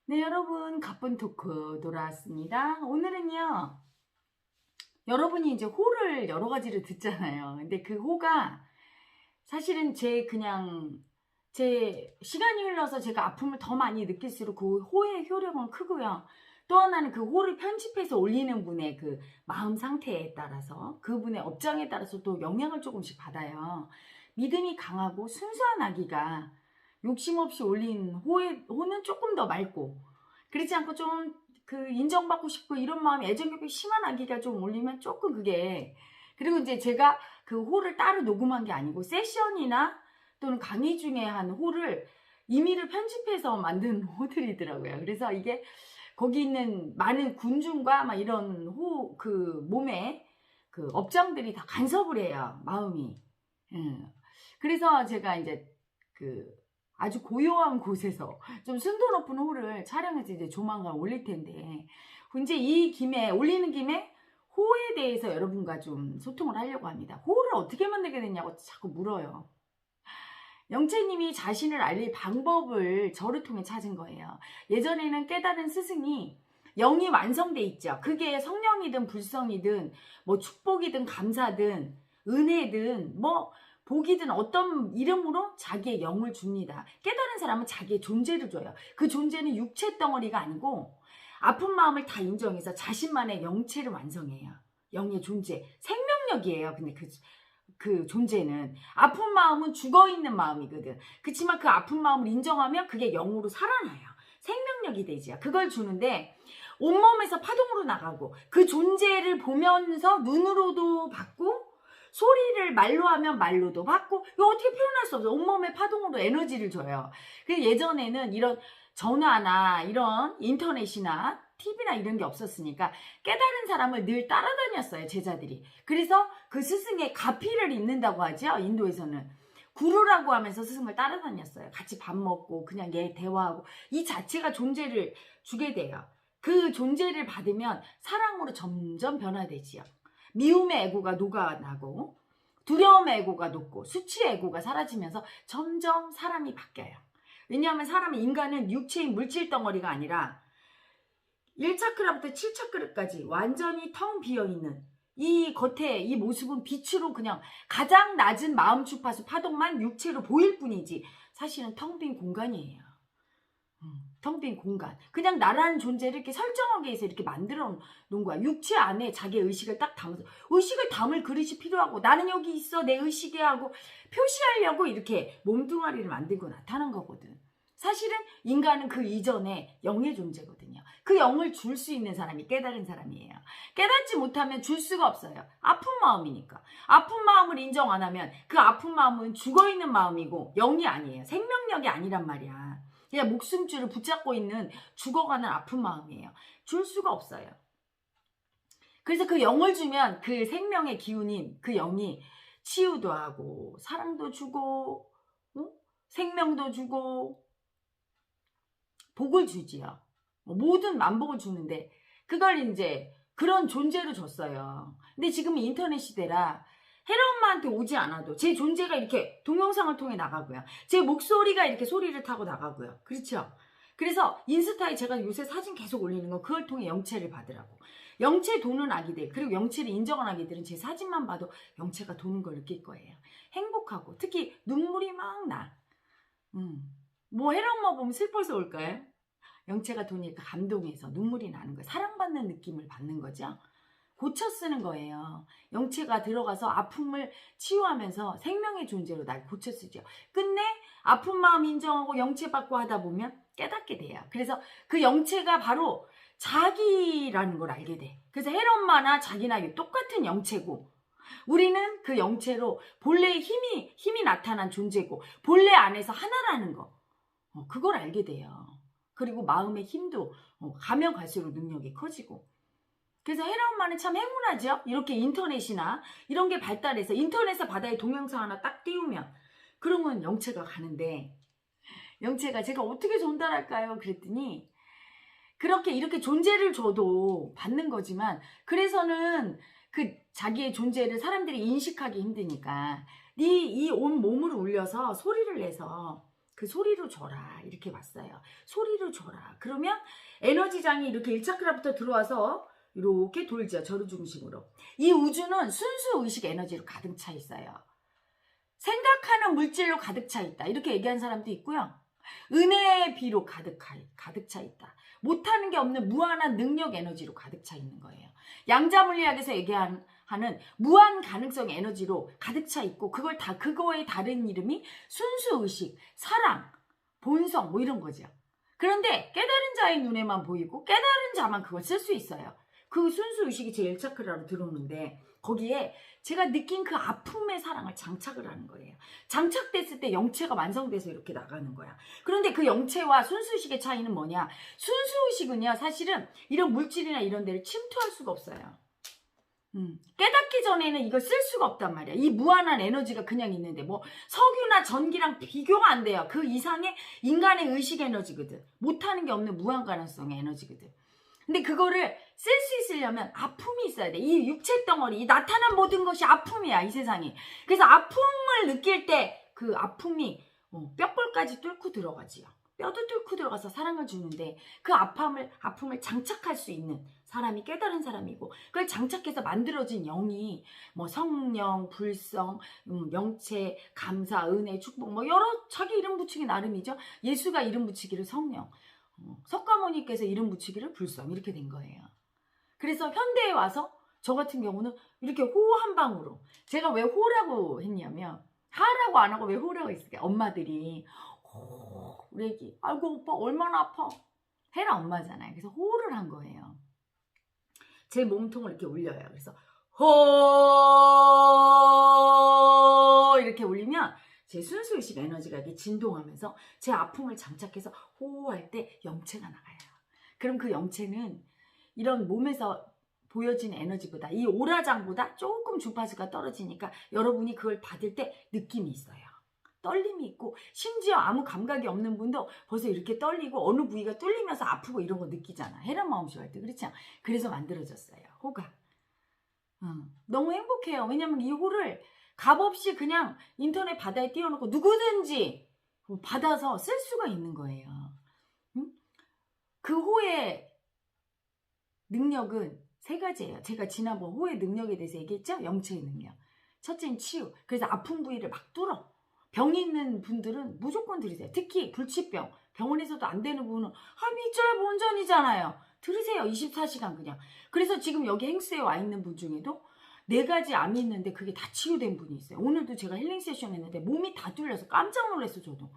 네, 여러분, 가쁜 토크 돌아왔습니다. 오늘은요, 여러분이 이제 호를 여러 가지를 듣잖아요. 근데 그 호가 사실은 제 시간이 흘러서 제가 아픔을 더 많이 느낄수록 그 호의 효력은 크고요. 또 하나는 그 호를 편집해서 올리는 분의 그 마음 상태에 따라서, 그분의 업장에 따라서 또 영향을 조금씩 받아요. 믿음이 강하고 순수한 아기가 욕심 없이 올린 호는 조금 더 맑고, 그렇지 않고 좀 인정받고 싶고 이런 마음이 애정격이 심한 아기가 좀 올리면 조금 그게, 그리고 이제 제가 그 호를 따로 녹음한 게 아니고 세션이나 또는 강의 중에 한 호를 임의를 편집해서 만든 호들이더라고요. 그래서 이게 거기 있는 많은 군중과 막 이런 몸에 그 업장들이 다 간섭을 해요, 마음이. 그래서 제가 이제 그 아주 고요한 곳에서 좀 순도 높은 호를 촬영해서 이제 조만간 올릴 텐데, 이제 올리는 김에 호에 대해서 여러분과 좀 소통을 하려고 합니다. 호를 어떻게 만들게 됐냐고 자꾸 물어요. 영채님이 자신을 알릴 방법을 저를 통해 찾은 거예요. 예전에는 깨달은 스승이 영이 완성돼 있죠. 그게 성령이든 불성이든 뭐 축복이든 감사든 은혜든 뭐 복이든 어떤 이름으로 자기의 영을 줍니다. 깨달은 사람은 자기의 존재를 줘요. 그 존재는 육체 덩어리가 아니고 아픈 마음을 다 인정해서 자신만의 영체를 완성해요. 영의 존재, 생명력이에요. 근데 그 존재는 아픈 마음은 죽어있는 마음이거든. 그치만 그 아픈 마음을 인정하면 그게 영으로 살아나요. 생명력이 되지요. 그걸 주는데 온몸에서 파동으로 나가고 그 존재를 보면서 눈으로도 받고 소리를 말로 하면 말로도 받고 이거 어떻게 표현할 수 없어요. 온몸의 파동으로 에너지를 줘요. 예전에는 이런 전화나 이런 인터넷이나 TV나 이런 게 없었으니까 깨달은 사람을 늘 따라다녔어요, 제자들이. 그래서 그 스승의 가피를 잇는다고 하죠, 인도에서는. 구루라고 하면서 스승을 따라다녔어요. 같이 밥 먹고 그냥 대화하고 이 자체가 존재를 주게 돼요. 그 존재를 받으면 사랑으로 점점 변화되지요. 미움의 애고가 녹아나고 두려움의 애고가 녹고 수치의 애고가 사라지면서 점점 사람이 바뀌어요. 왜냐하면 인간은 육체인 물질 덩어리가 아니라 1차크라부터 7차크라까지 완전히 텅 비어있는 이 겉에 이 모습은 빛으로 그냥 가장 낮은 마음 주파수 파동만 육체로 보일 뿐이지 사실은 텅 빈 공간이에요. 텅 빈 공간. 그냥 나라는 존재를 이렇게 설정하게 해서 이렇게 만들어 놓은 거야. 육체 안에 자기의 의식을 딱 담아서 의식을 담을 그릇이 필요하고 나는 여기 있어 내 의식에 하고 표시하려고 이렇게 몸뚱아리를 만들고 나타난 거거든. 사실은 인간은 그 이전에 영의 존재거든요. 그 영을 줄 수 있는 사람이 깨달은 사람이에요. 깨닫지 못하면 줄 수가 없어요. 아픈 마음이니까. 아픈 마음을 인정 안 하면 그 아픈 마음은 죽어있는 마음이고 영이 아니에요. 생명력이 아니란 말이야. 그냥 목숨줄을 붙잡고 있는 죽어가는 아픈 마음이에요. 줄 수가 없어요. 그래서 그 영을 주면 그 생명의 기운인 그 영이 치유도 하고 사랑도 주고 생명도 주고 복을 주지요. 모든 만복을 주는데 그걸 이제 그런 존재로 줬어요. 근데 지금 인터넷 시대라 혜라 엄마한테 오지 않아도 제 존재가 이렇게 동영상을 통해 나가고요. 제 목소리가 이렇게 소리를 타고 나가고요. 그렇죠? 그래서 인스타에 제가 요새 사진 계속 올리는 건 그걸 통해 영체를 받으라고. 영체 도는 아기들, 그리고 영체를 인정한 아기들은 제 사진만 봐도 영체가 도는 걸 느낄 거예요. 행복하고 특히 눈물이 막 나. 뭐 혜라 엄마 보면 슬퍼서 올까요? 영체가 도니까 감동해서 눈물이 나는 거예요. 사랑받는 느낌을 받는 거죠. 고쳐 쓰는 거예요. 영체가 들어가서 아픔을 치유하면서 생명의 존재로 날 고쳐 쓰죠. 끝내 아픈 마음 인정하고 영체 받고 하다 보면 깨닫게 돼요. 그래서 그 영체가 바로 자기라는 걸 알게 돼. 그래서 혜라 엄마나 자기나 똑같은 영체고 우리는 그 영체로 본래의 힘이 나타난 존재고 본래 안에서 하나라는 거 그걸 알게 돼요. 그리고 마음의 힘도 가면 갈수록 능력이 커지고. 그래서 혜라 엄마는 참 행운하죠. 이렇게 인터넷이나 이런 게 발달해서 인터넷에 바다에 동영상 하나 딱 띄우면 그러면 영체가 가는데 영체가 제가 어떻게 전달할까요? 그랬더니 이렇게 존재를 줘도 받는 거지만 그래서는 그 자기의 존재를 사람들이 인식하기 힘드니까 네 이 온 몸을 울려서 소리를 내서 그 소리로 줘라 이렇게 왔어요. 소리로 줘라. 그러면 에너지장이 이렇게 1차크라부터 들어와서 이렇게 돌죠. 저를 중심으로. 이 우주는 순수 의식 에너지로 가득 차 있어요. 생각하는 물질로 가득 차 있다. 이렇게 얘기하는 사람도 있고요. 은혜의 비로 가득 차 있다. 못하는 게 없는 무한한 능력 에너지로 가득 차 있는 거예요. 양자물리학에서 얘기하는 무한 가능성 에너지로 가득 차 있고 그걸 다 그거의 다른 이름이 순수 의식, 사랑, 본성 뭐 이런 거죠. 그런데 깨달은 자의 눈에만 보이고 깨달은 자만 그걸 쓸 수 있어요. 그 순수 의식이 제 1차크라로 들어오는데 거기에 제가 느낀 그 아픔의 사랑을 장착을 하는 거예요. 장착됐을 때 영체가 완성돼서 이렇게 나가는 거야. 그런데 그 영체와 순수의식의 차이는 뭐냐? 순수의식은요 사실은 이런 물질이나 이런 데를 침투할 수가 없어요. 깨닫기 전에는 이걸 쓸 수가 없단 말이야. 이 무한한 에너지가 그냥 있는데 뭐 석유나 전기랑 비교가 안 돼요. 그 이상의 인간의 의식 에너지거든. 못하는 게 없는 무한 가능성의 에너지거든. 근데 그거를 쓸 수 있으려면 아픔이 있어야 돼. 이 육체 덩어리, 이 나타난 모든 것이 아픔이야, 이 세상이. 그래서 아픔을 느낄 때 그 아픔이 뼈골까지 뚫고 들어가지요. 뼈도 뚫고 들어가서 사랑을 주는데 그 아픔을 장착할 수 있는 사람이 깨달은 사람이고 그걸 장착해서 만들어진 영이 뭐 성령, 불성, 영체, 감사, 은혜, 축복 뭐 여러 자기 이름 붙이기 나름이죠. 예수가 이름 붙이기를 성령, 석가모니께서 이름 붙이기를 불성 이렇게 된 거예요. 그래서 현대에 와서 저 같은 경우는 이렇게 호 한 방으로 제가 왜 호라고 했냐면 하라고 안 하고 왜 호라고 했을까? 엄마들이 우리 애기 아이고 오빠 얼마나 아파 해라 엄마잖아요. 그래서 호를 한 거예요. 제 몸통을 이렇게 울려요. 그래서 호 이렇게 울리면 제 순수의식 에너지가 이렇게 진동하면서 제 아픔을 장착해서 호할 때 영체가 나가요. 그럼 그 영체는 이런 몸에서 보여진 에너지보다 이 오라장보다 조금 주파수가 떨어지니까 여러분이 그걸 받을 때 느낌이 있어요. 떨림이 있고 심지어 아무 감각이 없는 분도 벌써 이렇게 떨리고 어느 부위가 뚫리면서 아프고 이런 거 느끼잖아. 해란 마음쇼 할 때 그렇죠? 그래서 만들어졌어요. 호가. 너무 행복해요. 왜냐면 이 호를 값없이 그냥 인터넷 바다에 띄워놓고 누구든지 받아서 쓸 수가 있는 거예요. 그 호의 능력은 세 가지예요. 제가 지난번 호의 능력에 대해서 얘기했죠? 영체의 능력. 첫째는 치유. 그래서 아픈 부위를 막 뚫어. 병이 있는 분들은 무조건 들으세요. 특히 불치병. 병원에서도 안 되는 분은 미쳐야 본전이잖아요. 들으세요. 24시간 그냥. 그래서 지금 여기 행스에 와 있는 분 중에도 4가지 암이 있는데 그게 다 치유된 분이 있어요. 오늘도 제가 힐링 세션 했는데 몸이 다 뚫려서 깜짝 놀랐어 저도.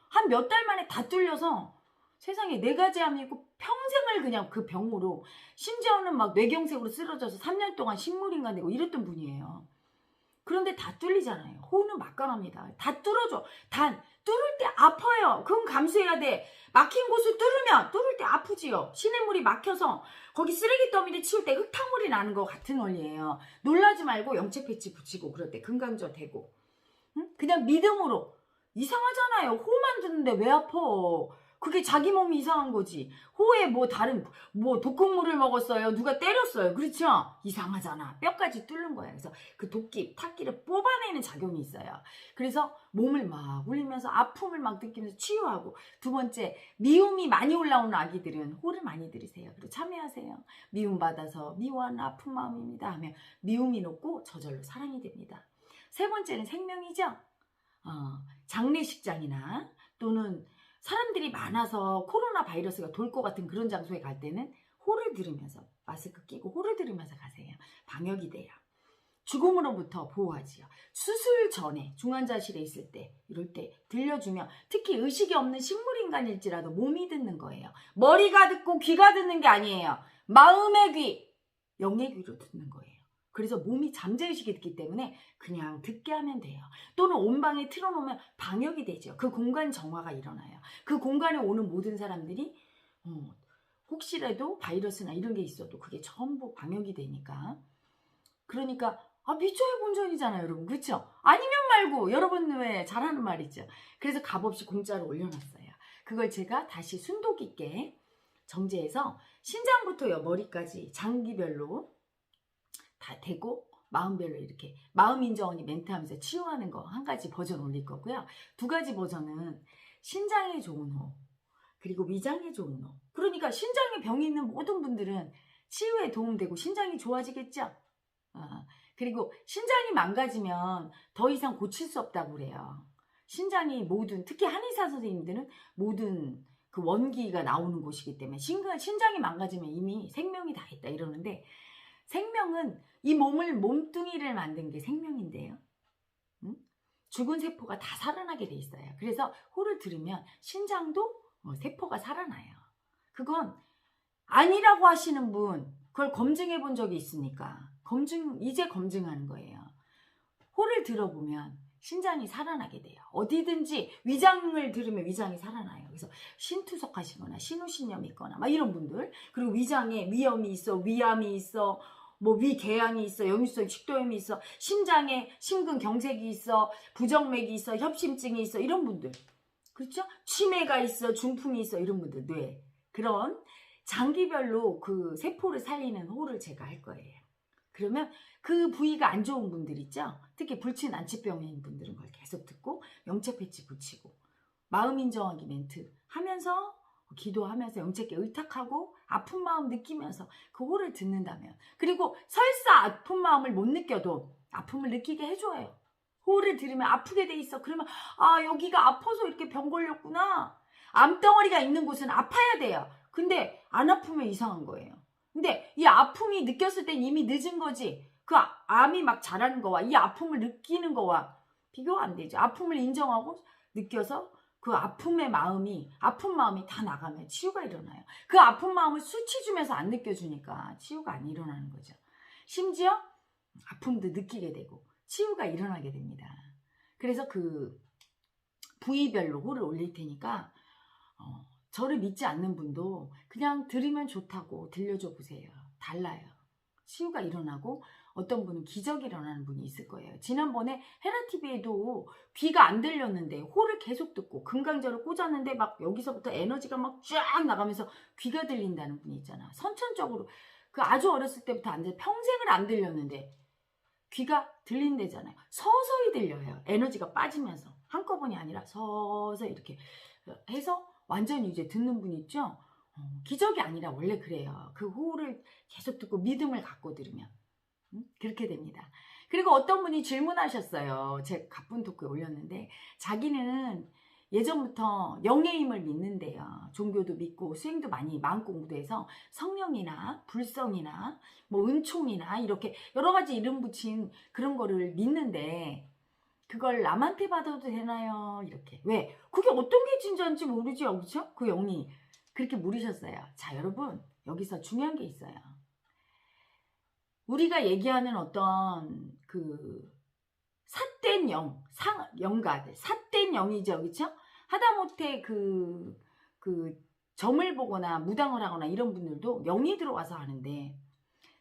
한 몇 달 만에 다 뚫려서 세상에 4가지 암이 있고 평생을 그냥 그 병으로 심지어는 막 뇌경색으로 쓰러져서 3년 동안 식물인간 되고 이랬던 분이에요. 그런데 다 뚫리잖아요. 호는 막강합니다. 다 뚫어줘. 단 뚫을 때 아파요. 그건 감수해야 돼. 막힌 곳을 뚫을 때 아프지요. 시냇물이 막혀서 거기 쓰레기 더미를 치울 때 흙탕물이 나는 거 같은 원리예요. 놀라지 말고 영체 패치 붙이고 그럴 때 금강조 되고 그냥 믿음으로. 이상하잖아요. 호만 듣는데 왜 아파? 그게 자기 몸이 이상한 거지. 호에 뭐 다른 뭐 독극물을 먹었어요. 누가 때렸어요. 그렇죠? 이상하잖아. 뼈까지 뚫는 거야. 그래서 그 도끼, 탁기를 뽑아내는 작용이 있어요. 그래서 몸을 막 울리면서 아픔을 막 느끼면서 치유하고. 두 번째, 미움이 많이 올라오는 아기들은 호를 많이 들으세요. 그리고 참여하세요. 미움 받아서 미워하는 아픈 마음입니다 하면 미움이 녹고 저절로 사랑이 됩니다. 세 번째는 생명이죠. 장례식장이나 또는 사람들이 많아서 코로나 바이러스가 돌 것 같은 그런 장소에 갈 때는 호를 들으면서 마스크 끼고 호를 들으면서 가세요. 방역이 돼요. 죽음으로부터 보호하지요. 수술 전에 중환자실에 있을 때 이럴 때 들려주면 특히 의식이 없는 식물인간일지라도 몸이 듣는 거예요. 머리가 듣고 귀가 듣는 게 아니에요. 마음의 귀, 영의 귀로 듣는 거예요. 그래서 몸이 잠재의식이 있기 때문에 그냥 듣게 하면 돼요. 또는 온 방에 틀어놓으면 방역이 되죠. 그 공간 정화가 일어나요. 그 공간에 오는 모든 사람들이 혹시라도 바이러스나 이런 게 있어도 그게 전부 방역이 되니까. 그러니까 미쳐야 본전이잖아요 여러분. 그렇죠? 아니면 말고 여러분 왜 잘하는 말 있죠. 그래서 값없이 공짜로 올려놨어요. 그걸 제가 다시 순독 있게 정제해서 신장부터 머리까지 장기별로 다 되고 마음별로 이렇게 마음 인정언니 멘트 하면서 치유하는 거 한 가지 버전 올릴 거고요. 2가지 버전은 신장에 좋은 호, 그리고 위장에 좋은 호. 그러니까 신장에 병이 있는 모든 분들은 치유에 도움되고 신장이 좋아지겠죠. 그리고 신장이 망가지면 더 이상 고칠 수 없다고 그래요. 신장이 모든, 특히 한의사 선생님들은 모든 그 원기가 나오는 곳이기 때문에 신장이 망가지면 이미 생명이 다 있다 이러는데, 생명은 이 몸뚱이를 만든 게 생명인데요. 죽은 세포가 다 살아나게 돼 있어요. 그래서 호를 들으면 신장도 세포가 살아나요. 그건 아니라고 하시는 분, 그걸 검증해 본 적이 있으니까 이제 검증하는 거예요. 호를 들어보면 신장이 살아나게 돼요. 어디든지 위장을 들으면 위장이 살아나요. 그래서 신투석 하시거나 신우신염이 있거나 막 이런 분들, 그리고 위장에 위염이 있어, 위암이 있어, 뭐 위궤양이 있어, 역류성 식도염이 있어, 심장에 심근경색이 있어, 부정맥이 있어, 협심증이 있어, 이런 분들, 그렇죠? 치매가 있어, 중풍이 있어, 이런 분들, 뇌, 그런 장기별로 그 세포를 살리는 호를 제가 할 거예요. 그러면 그 부위가 안 좋은 분들 있죠? 특히 불치 난치병인 분들은 그걸 계속 듣고 영체 패치 붙이고 마음 인정하기 멘트 하면서 기도하면서 영체께 의탁하고 아픈 마음 느끼면서 그 호를 듣는다면, 그리고 설사 아픈 마음을 못 느껴도 아픔을 느끼게 해줘요. 호를 들으면 아프게 돼 있어. 그러면 여기가 아파서 이렇게 병 걸렸구나. 암덩어리가 있는 곳은 아파야 돼요. 근데 안 아프면 이상한 거예요. 근데 이 아픔이 느꼈을 땐 이미 늦은 거지. 그 암이 막 자라는 거와 이 아픔을 느끼는 거와 비교가 안 되죠. 아픔을 인정하고 느껴서 그 아픈 마음이 다 나가면 치유가 일어나요. 그 아픈 마음을 수치 주면서 안 느껴주니까 치유가 안 일어나는 거죠. 심지어 아픔도 느끼게 되고 치유가 일어나게 됩니다. 그래서 그 부위별로 호를 올릴 테니까 저를 믿지 않는 분도 그냥 들으면 좋다고 들려줘 보세요. 달라요. 치유가 일어나고 어떤 분은 기적이 일어나는 분이 있을 거예요. 지난번에 헤라TV에도 귀가 안 들렸는데 호를 계속 듣고 금강저를 꽂았는데 막 여기서부터 에너지가 막 쫙 나가면서 귀가 들린다는 분이 있잖아. 선천적으로 그 아주 어렸을 때부터 안 들려, 평생을 안 들렸는데 귀가 들린대잖아요. 서서히 들려요. 에너지가 빠지면서 한꺼번이 아니라 서서히 이렇게 해서 완전히 이제 듣는 분 있죠? 기적이 아니라 원래 그래요. 그 호를 계속 듣고 믿음을 갖고 들으면 그렇게 됩니다. 그리고 어떤 분이 질문하셨어요. 제 가쁜 토크에 올렸는데 자기는 예전부터 영의 힘을 믿는데요. 종교도 믿고 수행도 많이 마음 공부도 해서 성령이나 불성이나 뭐 은총이나 이렇게 여러 가지 이름 붙인 그런 거를 믿는데 그걸 남한테 받아도 되나요? 이렇게. 왜? 그게 어떤 게 진짜인지 모르죠. 그렇죠? 그 영이 그렇게 물으셨어요. 자, 여러분, 여기서 중요한 게 있어요. 우리가 얘기하는 어떤 그 삿된 영가들, 삿된 영이죠. 그렇죠? 하다못해 그 점을 보거나 무당을 하거나 이런 분들도 영이 들어와서 하는데,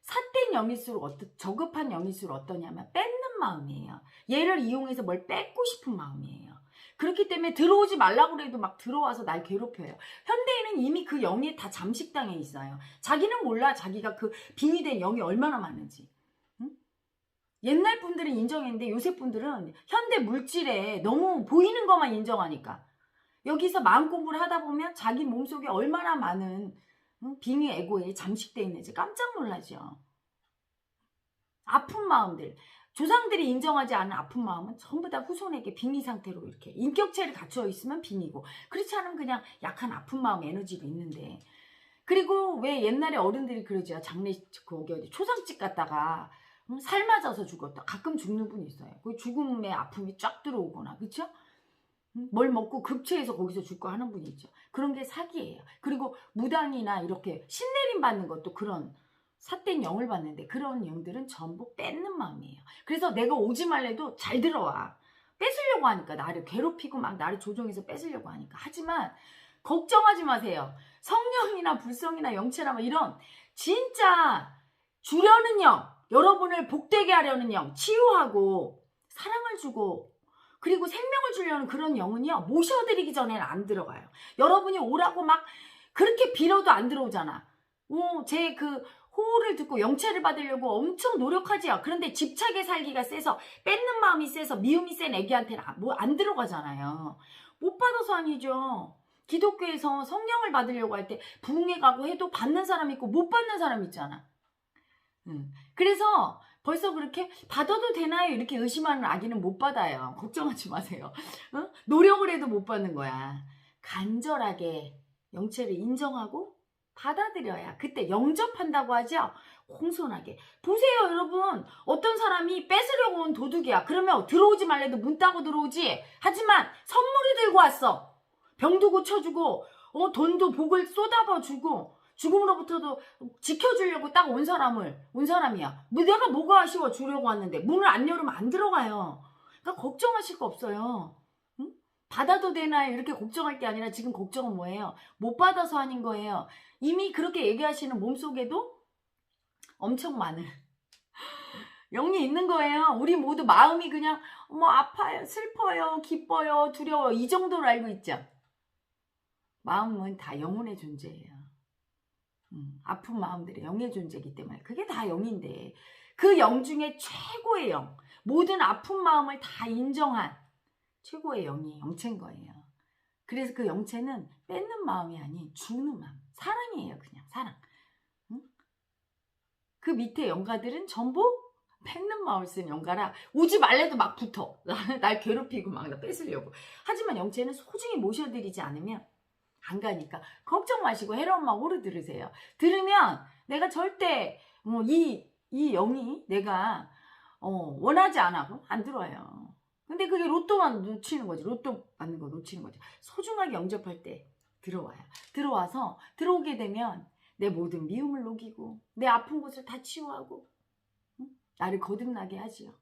삿된 영일수록 저급한 영일수록 어떠냐면 뺏는 마음이에요. 얘를 이용해서 뭘 뺏고 싶은 마음이에요. 그렇기 때문에 들어오지 말라고 해도 막 들어와서 날 괴롭혀요. 현대인은 이미 그 영에 다 잠식당해 있어요. 자기는 몰라. 자기가 그 빙의된 영이 얼마나 많은지. 응? 옛날 분들은 인정했는데 요새 분들은 현대 물질에 너무 보이는 것만 인정하니까 여기서 마음 공부를 하다 보면 자기 몸속에 얼마나 많은 빙의 에고에 잠식되어 있는지 깜짝 놀라죠. 아픈 마음들, 조상들이 인정하지 않은 아픈 마음은 전부 다 후손에게 빙의 상태로 이렇게 인격체를 갖추어 있으면 빙의고, 그렇지 않으면 그냥 약한 아픈 마음 에너지가 있는데. 그리고 왜 옛날에 어른들이 그러죠. 장례 거기 어디 초상집 갔다가 살 맞아서 죽었다. 가끔 죽는 분이 있어요. 그 죽음의 아픔이 쫙 들어오거나, 그렇죠? 뭘 먹고 급체해서 거기서 죽고 하는 분이 있죠. 그런 게 사기예요. 그리고 무당이나 이렇게 신내림 받는 것도 그런 삿된 영을 받는데, 그런 영들은 전부 뺏는 마음이에요. 그래서 내가 오지 말래도 잘 들어와. 뺏으려고 하니까, 나를 괴롭히고 막 나를 조종해서 뺏으려고 하니까. 하지만 걱정하지 마세요. 성령이나 불성이나 영체나 뭐 이런 진짜 주려는 영, 여러분을 복되게 하려는 영, 치유하고 사랑을 주고 그리고 생명을 주려는 그런 영은요, 모셔드리기 전에는 안 들어가요. 여러분이 오라고 막 그렇게 빌어도 안 들어오잖아. 제 그 호를 듣고 영체를 받으려고 엄청 노력하지요. 그런데 집착에 살기가 세서, 뺏는 마음이 세서, 미움이 센 애기한테는 뭐 안 들어가잖아요. 못 받아서 아니죠. 기독교에서 성령을 받으려고 할 때 부흥회 가고 해도 받는 사람 있고 못 받는 사람 있잖아. 그래서 벌써 그렇게 받아도 되나요? 이렇게 의심하는 아기는 못 받아요. 걱정하지 마세요. 노력을 해도 못 받는 거야. 간절하게 영체를 인정하고 받아들여야 그때 영접한다고 하죠. 공손하게. 보세요 여러분. 어떤 사람이 뺏으려고 온 도둑이야. 그러면 들어오지 말래도 문 따고 들어오지. 하지만 선물을 들고 왔어. 병도 고쳐주고 돈도 복을 쏟아부어주고 죽음으로부터도 지켜주려고 딱 온 사람이야. 내가 뭐가 아쉬워 주려고 왔는데 문을 안 열으면 안 들어가요. 그러니까 걱정하실 거 없어요. 응? 받아도 되나요? 이렇게 걱정할 게 아니라 지금 걱정은 뭐예요? 못 받아서 하는 거예요. 이미 그렇게 얘기하시는 몸속에도 엄청 많은 영이 있는 거예요. 우리 모두 마음이 그냥 아파요, 슬퍼요, 기뻐요, 두려워요 이 정도로 알고 있죠. 마음은 다 영혼의 존재예요. 아픈 마음들이 영의 존재이기 때문에 그게 다 영인데 그 영 중에 최고의 영, 모든 아픈 마음을 다 인정한 최고의 영이 영체인 거예요. 그래서 그 영체는 뺏는 마음이 아닌 주는 마음, 사랑이에요. 그냥 사랑. 그 밑에 영가들은 전부 뺏는 마음을 쓴 영가라 오지 말래도 막 붙어. 날 괴롭히고 막 나 뺏으려고. 하지만 영체는 소중히 모셔드리지 않으면 안 가니까 걱정 마시고 헤라엄마 호르 들으세요. 들으면 내가 절대 이 영이 내가 원하지 않아. 안 들어와요. 근데 그게 로또만 놓치는 거지. 로또 받는 거 놓치는 거지. 소중하게 영접할 때 들어와요. 들어와서 들어오게 되면 내 모든 미움을 녹이고 내 아픈 곳을 다 치유하고 나를 거듭나게 하지요.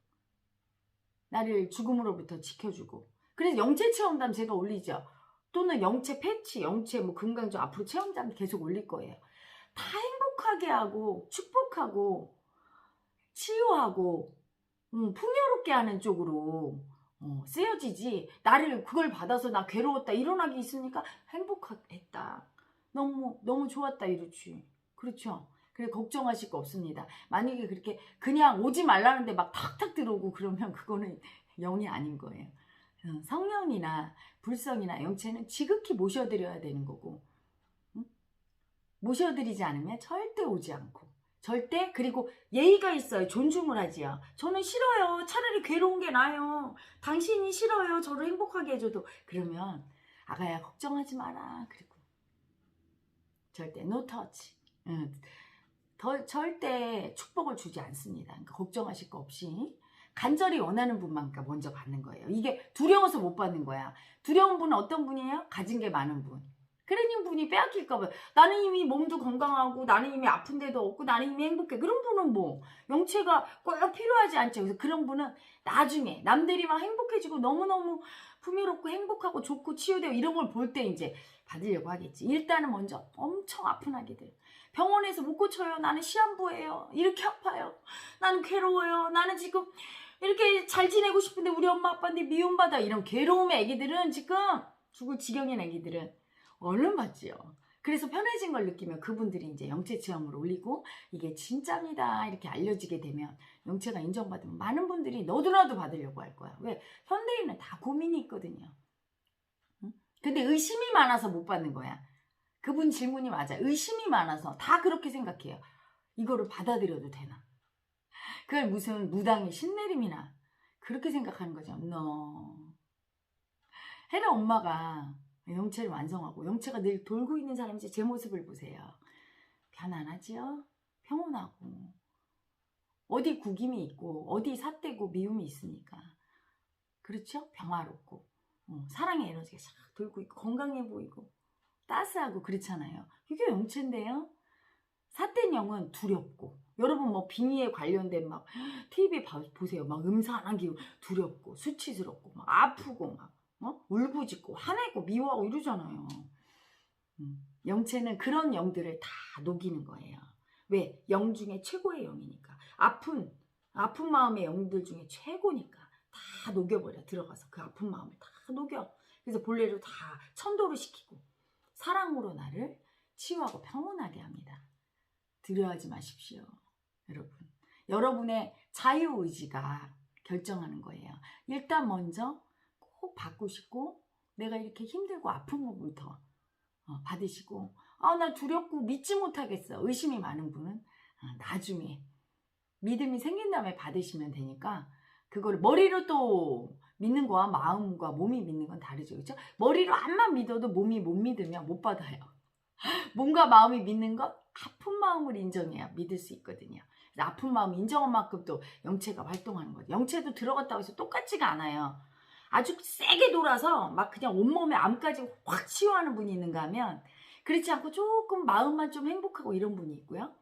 나를 죽음으로부터 지켜주고. 그래서 영체 체험담 제가 올리죠. 또는 영체 패치, 영체 금강조 앞으로 체험담 계속 올릴 거예요. 다 행복하게 하고 축복하고 치유하고 풍요롭게 하는 쪽으로 쓰여지지. 나를 그걸 받아서 나 괴로웠다 일어나기 있으니까 행복했다. 너무 좋았다 이렇지. 그렇죠. 그래 걱정하실 거 없습니다. 만약에 그렇게 그냥 오지 말라는데 막 탁탁 들어오고 그러면 그거는 영이 아닌 거예요. 성령이나 불성이나 영체는 지극히 모셔드려야 되는 거고 모셔드리지 않으면 절대 오지 않고 절대 그리고 예의가 있어요. 존중을 하지요. 저는 싫어요. 차라리 괴로운 게 나아요. 당신이 싫어요. 저를 행복하게 해줘도 그러면 아가야 걱정하지 마라. 그리고 절대 no touch. 절대 축복을 주지 않습니다. 그러니까 걱정하실 거 없이 간절히 원하는 분만 먼저 받는 거예요. 이게 두려워서 못 받는 거야. 두려운 분은 어떤 분이에요? 가진 게 많은 분. 그러는 분이 빼앗길까 봐. 나는 이미 몸도 건강하고 나는 이미 아픈 데도 없고 나는 이미 행복해. 그런 분은 영체가 꼭 필요하지 않죠. 그래서 그런 분은 나중에 남들이 막 행복해지고 너무너무 풍요롭고 행복하고 좋고 치유되고 이런 걸 볼 때 이제 받으려고 하겠지. 일단은 먼저 엄청 아픈 아기들. 병원에서 못 고쳐요. 나는 시한부예요. 이렇게 아파요. 나는 괴로워요. 나는 지금 이렇게 잘 지내고 싶은데 우리 엄마 아빠한테 미움받아. 이런 괴로움의 애기들은 지금 죽을 지경인 애기들은 얼른 받지요. 그래서 편해진 걸 느끼면 그분들이 이제 영체 체험을 올리고 이게 진짜입니다 이렇게 알려지게 되면 영체가 인정받으면 많은 분들이 너도나도 받으려고 할 거야. 왜? 현대인은 다 고민이 있거든요. 근데 의심이 많아서 못 받는 거야. 그분 질문이 맞아. 의심이 많아서 다 그렇게 생각해요. 이거를 받아들여도 되나? 그걸 무슨 무당의 신내림이나 그렇게 생각하는 거죠. No. 헤라 엄마가 영체를 완성하고 영체가 늘 돌고 있는 사람인지 제 모습을 보세요. 편안하지요? 평온하고 어디 구김이 있고 어디 삿대고 미움이 있으니까 그렇죠? 평화롭고 사랑의 에너지가 싹 돌고 있고 건강해 보이고 따스하고 그렇잖아요. 이게 영체인데요. 삿된 영은 두렵고 여러분 빙의에 관련된 막 TV 보세요. 막 음산한 기운 두렵고 수치스럽고 막 아프고 막 울부짖고 화내고 미워하고 이러잖아요. 영체는 그런 영들을 다 녹이는 거예요. 왜? 영 중에 최고의 영이니까. 아픈 마음의 영들 중에 최고니까 다 녹여버려. 들어가서 그 아픈 마음을 다 녹여. 그래서 본래로 다 천도를 시키고 사랑으로 나를 치유하고 평온하게 합니다. 두려워하지 마십시오. 여러분. 여러분의 자유의지가 결정하는 거예요. 일단 먼저 꼭 바꾸시고 내가 이렇게 힘들고 아픈 것부터 받으시고, 나 두렵고 믿지 못하겠어. 의심이 많은 분은 나중에 믿음이 생긴 다음에 받으시면 되니까, 그걸 머리로 또 믿는 거와 마음과 몸이 믿는 건 다르죠. 그렇죠? 머리로 암만 믿어도 몸이 못 믿으면 못 받아요. 몸과 마음이 믿는 건 아픈 마음을 인정해야 믿을 수 있거든요. 그래서 아픈 마음 인정한 만큼 또 영체가 활동하는 거죠. 영체도 들어갔다고 해서 똑같지가 않아요. 아주 세게 돌아서 막 그냥 온몸에 암까지 확 치유하는 분이 있는가 하면, 그렇지 않고 조금 마음만 좀 행복하고 이런 분이 있고요.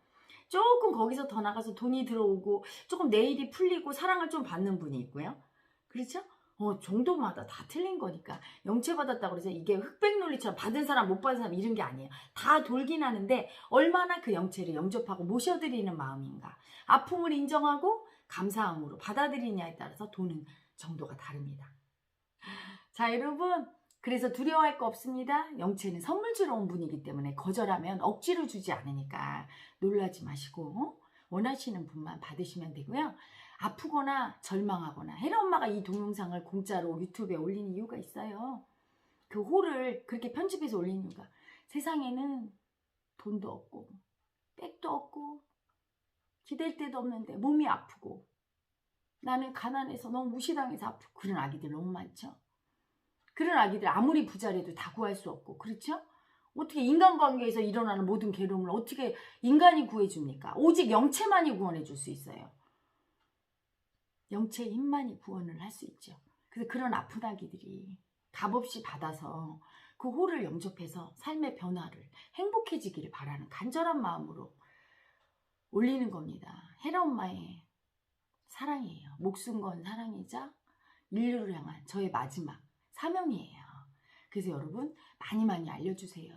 조금 거기서 더 나가서 돈이 들어오고 조금 내일이 풀리고 사랑을 좀 받는 분이 있고요. 그렇죠? 정도마다 다 틀린 거니까. 영체 받았다고 해서 이게 흑백 논리처럼 받은 사람 못 받은 사람 이런 게 아니에요. 다 돌긴 하는데 얼마나 그 영체를 영접하고 모셔드리는 마음인가. 아픔을 인정하고 감사함으로 받아들이냐에 따라서 도는 정도가 다릅니다. 자, 여러분, 그래서 두려워할 거 없습니다. 영체는 선물 주러 온 분이기 때문에 거절하면 억지로 주지 않으니까 놀라지 마시고 원하시는 분만 받으시면 되고요. 아프거나 절망하거나, 혜라 엄마가 이 동영상을 공짜로 유튜브에 올리는 이유가 있어요. 그 호를 그렇게 편집해서 올리는 이유가, 세상에는 돈도 없고 백도 없고 기댈 데도 없는데 몸이 아프고 나는 가난해서 너무 무시당해서 아프고, 그런 아기들 너무 많죠. 그런 아기들 아무리 부자라도 다 구할 수 없고, 그렇죠? 어떻게 인간관계에서 일어나는 모든 괴로움을 어떻게 인간이 구해줍니까? 오직 영체만이 구원해 줄 수 있어요. 영체의 힘만이 구원을 할 수 있죠. 그래서 그런 아픈 아기들이 값없이 받아서 그 호를 영접해서 삶의 변화를, 행복해지기를 바라는 간절한 마음으로 올리는 겁니다. 혜라 엄마의 사랑이에요. 목숨 건 사랑이자 인류를 향한 저의 마지막 사명이에요. 그래서 여러분 많이 많이 알려주세요.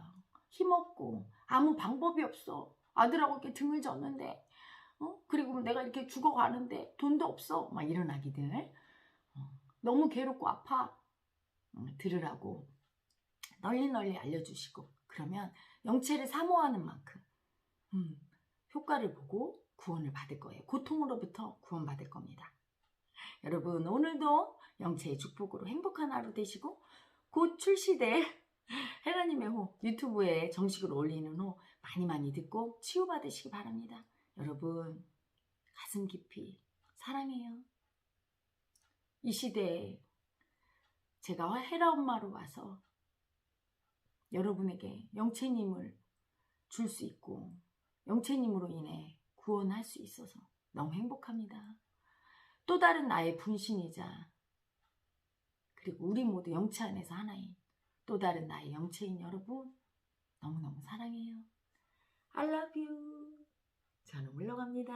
힘없고 아무 방법이 없어. 아들하고 이렇게 등을 졌는데 그리고 내가 이렇게 죽어가는데 돈도 없어. 막 이런 아기들 너무 괴롭고 아파. 들으라고 널리 알려주시고, 그러면 영체를 사모하는 만큼 효과를 보고 구원을 받을 거예요. 고통으로부터 구원받을 겁니다. 여러분 오늘도 영체의 축복으로 행복한 하루 되시고, 곧 출시될 혜라님의 호 유튜브에 정식으로 올리는 호 많이 듣고 치유받으시기 바랍니다. 여러분 가슴 깊이 사랑해요. 이 시대에 제가 혜라 엄마로 와서 여러분에게 영체님을 줄 수 있고 영체님으로 인해 구원할 수 있어서 너무 행복합니다. 또 다른 나의 분신이자, 그리고 우리 모두 영체 안에서 하나인 또 다른 나의 영체인 여러분 너무너무 사랑해요. I love you. 저는 물러갑니다.